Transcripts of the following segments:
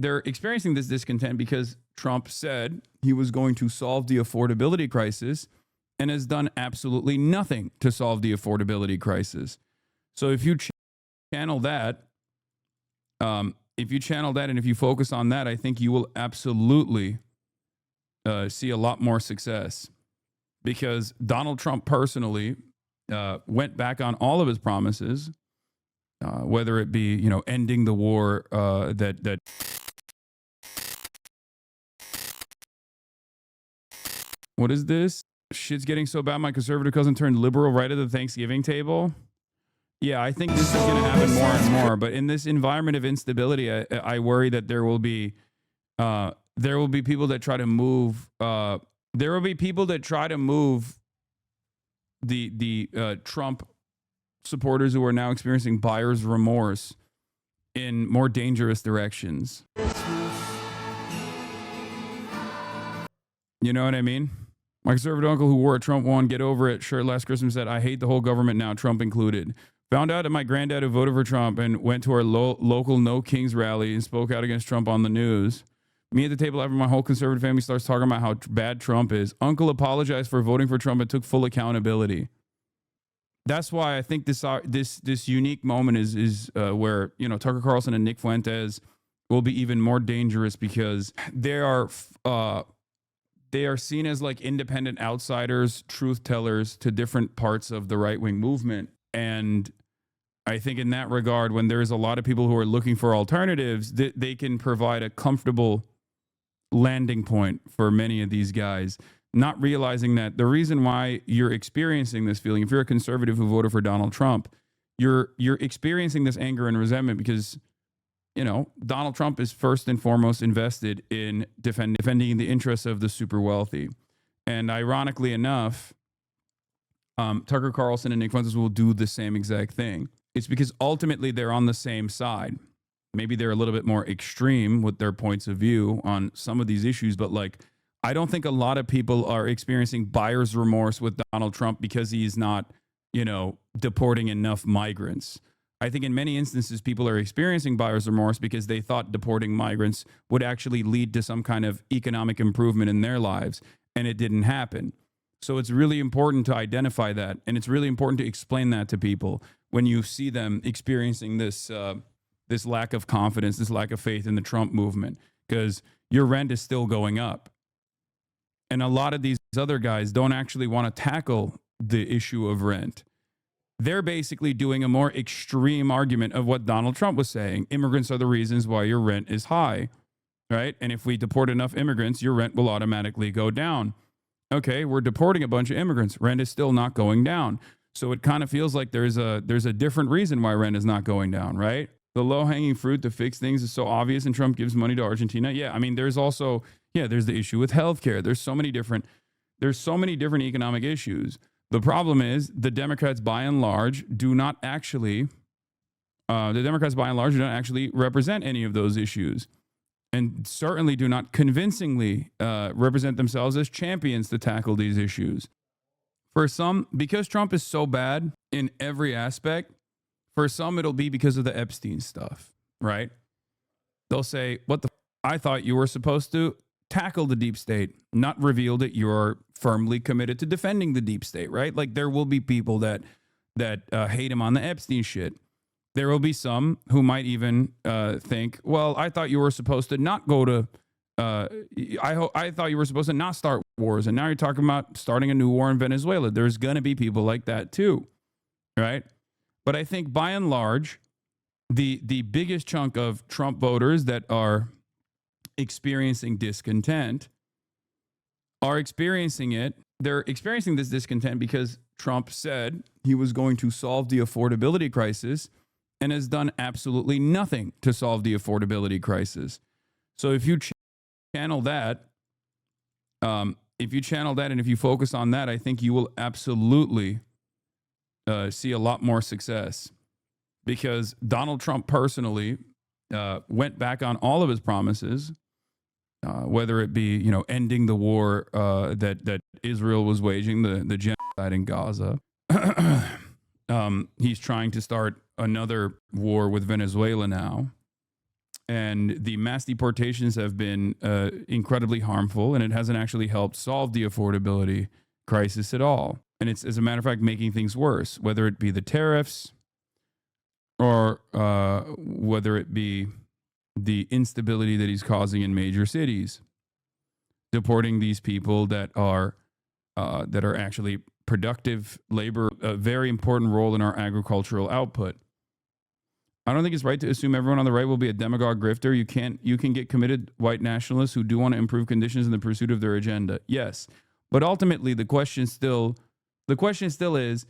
they're experiencing this discontent because Trump said he was going to solve the affordability crisis and has done absolutely nothing to solve the affordability crisis. So if you channel that, and if you focus on that, I think you will absolutely see a lot more success, because Donald Trump personally went back on all of his promises, whether it be, ending the war that what is this? Shit's getting so bad my conservative cousin turned liberal right at the Thanksgiving table. Yeah, I think this is going to happen more and more. But in this environment of instability, I worry that there will be people that try to move. There will be people that try to move the Trump supporters who are now experiencing buyer's remorse in more dangerous directions. You know what I mean? My conservative uncle who wore a Trump won get over it shirt last Christmas said, I hate the whole government now, Trump included. Found out that my granddad who voted for Trump and went to our local No Kings rally and spoke out against Trump on the news. Me at the table after my whole conservative family starts talking about how bad Trump is. Uncle apologized for voting for Trump and took full accountability. That's why I think this unique moment is where, Tucker Carlson and Nick Fuentes will be even more dangerous, because they are seen as like independent outsiders, truth tellers to different parts of the right-wing movement. And I think in that regard, when there's a lot of people who are looking for alternatives, they can provide a comfortable landing point for many of these guys, not realizing that the reason why you're experiencing this feeling, if you're a conservative who voted for Donald Trump, you're experiencing this anger and resentment because, Donald Trump is first and foremost invested in defending the interests of the super wealthy. And ironically enough, Tucker Carlson and Nick Fuentes will do the same exact thing. It's because ultimately they're on the same side. Maybe they're a little bit more extreme with their points of view on some of these issues, but I don't think a lot of people are experiencing buyer's remorse with Donald Trump because he's not, deporting enough migrants. I think in many instances, people are experiencing buyer's remorse because they thought deporting migrants would actually lead to some kind of economic improvement in their lives, and it didn't happen. So it's really important to identify that, and it's really important to explain that to people when you see them experiencing this lack of confidence, this lack of faith in the Trump movement, because your rent is still going up. And a lot of these other guys don't actually want to tackle the issue of rent. They're basically doing a more extreme argument of what Donald Trump was saying. Immigrants are the reasons why your rent is high, right? And if we deport enough immigrants, your rent will automatically go down. Okay, we're deporting a bunch of immigrants. Rent is still not going down. So it kind of feels like there's a different reason why rent is not going down, right? The low-hanging fruit to fix things is so obvious, and Trump gives money to Argentina. Yeah, I mean, there's also, there's the issue with healthcare. There's so many different economic issues. The problem is the Democrats, by and large, do not actually represent any of those issues, and certainly do not convincingly represent themselves as champions to tackle these issues. For some, because Trump is so bad in every aspect, for some it'll be because of the Epstein stuff, right? They'll say, I thought you were supposed to tackle the deep state, not reveal that you're firmly committed to defending the deep state, right? Like, there will be people that hate him on the Epstein shit. There will be some who might even think, well, I thought you were supposed to not go to, I thought you were supposed to not start wars, and now you're talking about starting a new war in Venezuela. There's going to be people like that too, right? But I think by and large, the biggest chunk of Trump voters that are experiencing discontent are experiencing it. They're experiencing this discontent because Trump said he was going to solve the affordability crisis and has done absolutely nothing to solve the affordability crisis. So if you channel that, and if you focus on that, I think you will absolutely see a lot more success, because Donald Trump personally went back on all of his promises, whether it be, ending the war that Israel was waging, the genocide in Gaza. He's trying to start another war with Venezuela now. And the mass deportations have been incredibly harmful, and it hasn't actually helped solve the affordability crisis at all. And it's, as a matter of fact, making things worse, whether it be the tariffs or whether it be the instability that he's causing in major cities, deporting these people that are actually productive labor, a very important role in our agricultural output. I don't think it's right to assume everyone on the right will be a demagogue grifter. You can get committed white nationalists who do want to improve conditions in the pursuit of their agenda. Yes. But ultimately the question still is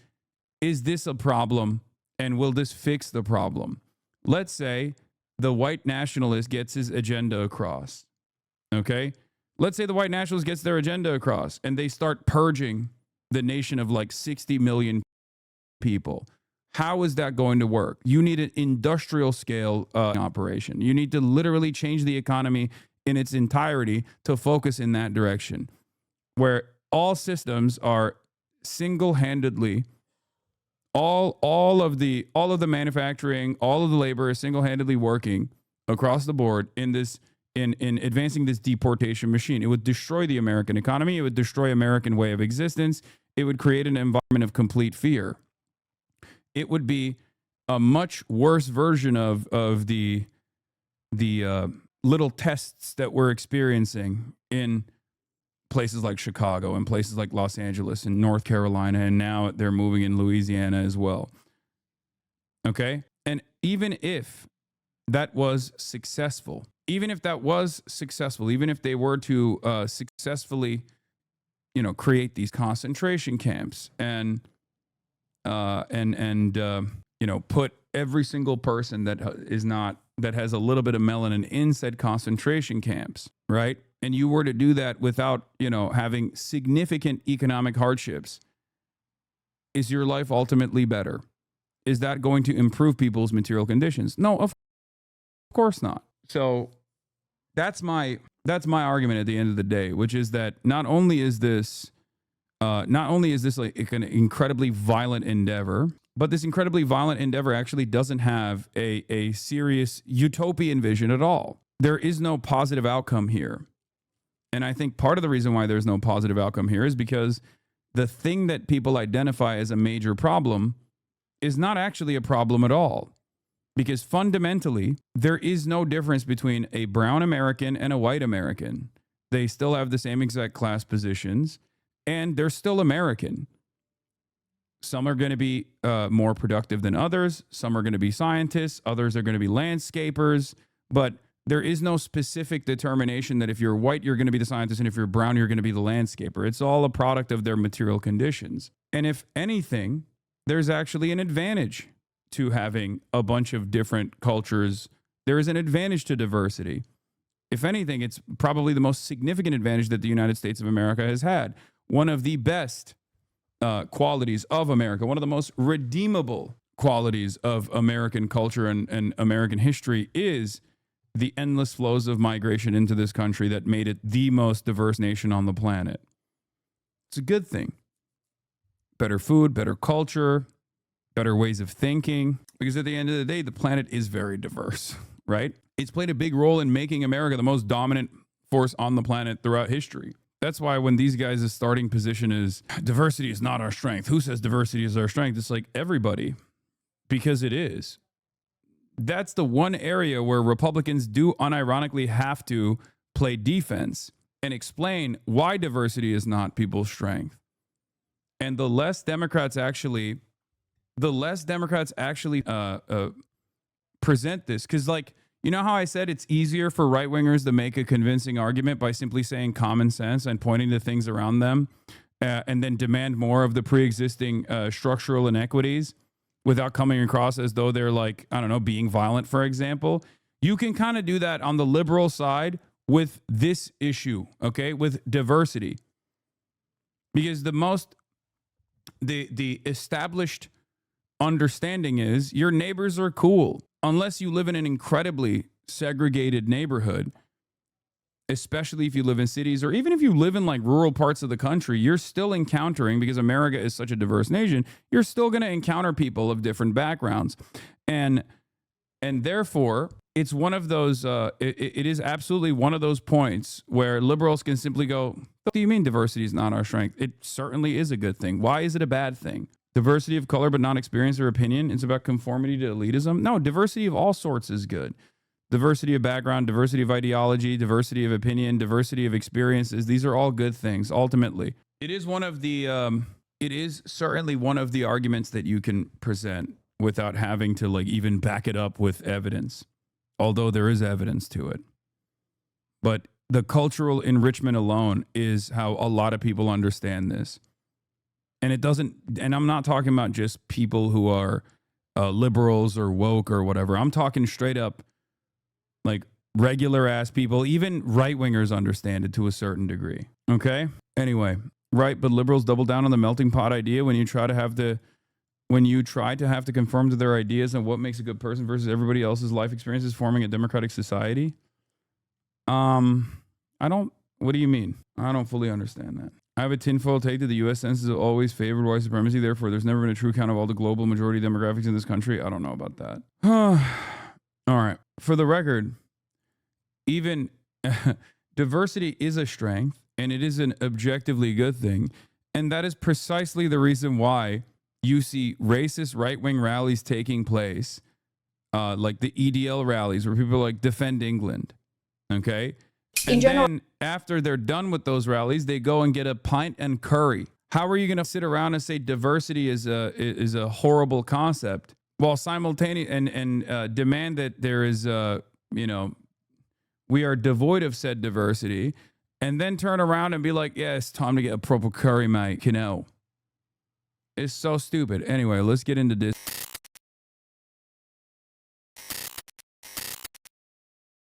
this a problem, and will this fix the problem? Let's say the white nationalist gets his agenda across. Okay? Let's say the white nationalist gets their agenda across and they start purging the nation of like 60 million people. How is that going to work? You need an industrial scale operation. You need to literally change the economy in its entirety to focus in that direction, where all systems are single-handedly, all of the manufacturing, all of the labor is single-handedly working across the board in advancing this deportation machine. It would destroy the American economy. It would destroy American way of existence. It would create an environment of complete fear. It would be a much worse version of the little tests that we're experiencing in places like Chicago and places like Los Angeles and North Carolina, and now they're moving in Louisiana as well. Okay? And even if that was successful, even if they were to successfully, create these concentration camps and put every single person that has a little bit of melanin in said concentration camps, right? And you were to do that without, having significant economic hardships, is your life ultimately better? Is that going to improve people's material conditions? No, of course not. So that's my argument at the end of the day, which is that not only is this like an incredibly violent endeavor, but this incredibly violent endeavor actually doesn't have a serious utopian vision at all. There is no positive outcome here. And I think part of the reason why there's no positive outcome here is because the thing that people identify as a major problem is not actually a problem at all. Because fundamentally, there is no difference between a brown American and a white American. They still have the same exact class positions, and they're still American. Some are going to be more productive than others. Some are going to be scientists. Others are going to be landscapers. But there is no specific determination that if you're white, you're going to be the scientist, and if you're brown, you're going to be the landscaper. It's all a product of their material conditions. And if anything, there's actually an advantage to having a bunch of different cultures. There is an advantage to diversity. If anything, it's probably the most significant advantage that the United States of America has had. One of the best qualities of America, one of the most redeemable qualities of American culture and American history is the endless flows of migration into this country that made it the most diverse nation on the planet. It's a good thing. Better food, better culture, better ways of thinking, because at the end of the day, the planet is very diverse, right? It's played a big role in making America the most dominant force on the planet throughout history. That's why when these guys' starting position is diversity is not our strength. Who says diversity is our strength? It's like everybody, because it is. That's the one area where Republicans do unironically have to play defense and explain why diversity is not people's strength. And the less Democrats actually present this, because you know how I said it's easier for right-wingers to make a convincing argument by simply saying common sense and pointing to things around them and then demand more of the pre-existing structural inequities without coming across as though they're being violent, for example. You can kind of do that on the liberal side with this issue, okay, with diversity. Because the established understanding is your neighbors are cool. Unless you live in an incredibly segregated neighborhood, especially if you live in cities or even if you live in rural parts of the country, you're still encountering, because America is such a diverse nation, you're still going to encounter people of different backgrounds. And And therefore, it's one of those, it is absolutely one of those points where liberals can simply go, what do you mean diversity is not our strength? It certainly is a good thing. Why is it a bad thing? Diversity of color but not experience or opinion. It's about conformity to elitism. No, diversity of all sorts is good. Diversity of background, diversity of ideology, diversity of opinion, diversity of experiences. These are all good things, ultimately. It is one of the, it is certainly one of the arguments that you can present without having to like even back it up with evidence, although there is evidence to it. But the cultural enrichment alone is how a lot of people understand this. And it doesn't, and I'm not talking about just people who are liberals or woke or whatever. I'm talking straight up like regular ass people. Even right wingers understand it to a certain degree. Okay. Anyway, right. But liberals double down on the melting pot idea when you try to have to conform to their ideas and what makes a good person versus everybody else's life experiences forming a democratic society. What do you mean? I don't fully understand that. I have a tinfoil take that the U.S. census has always favored white supremacy. Therefore, there's never been a true count of all the global majority demographics in this country. I don't know about that. All right. For the record, even diversity is a strength and it is an objectively good thing. And that is precisely the reason why you see racist right-wing rallies taking place, like the EDL rallies where people like defend England. Okay. And then after they're done with those rallies, they go and get a pint and curry. How are you going to sit around and say diversity is a horrible concept while simultaneously and demand that there is, we are devoid of said diversity, and then turn around and be like, yeah, it's time to get a proper curry, mate. It's so stupid. Anyway, let's get into this.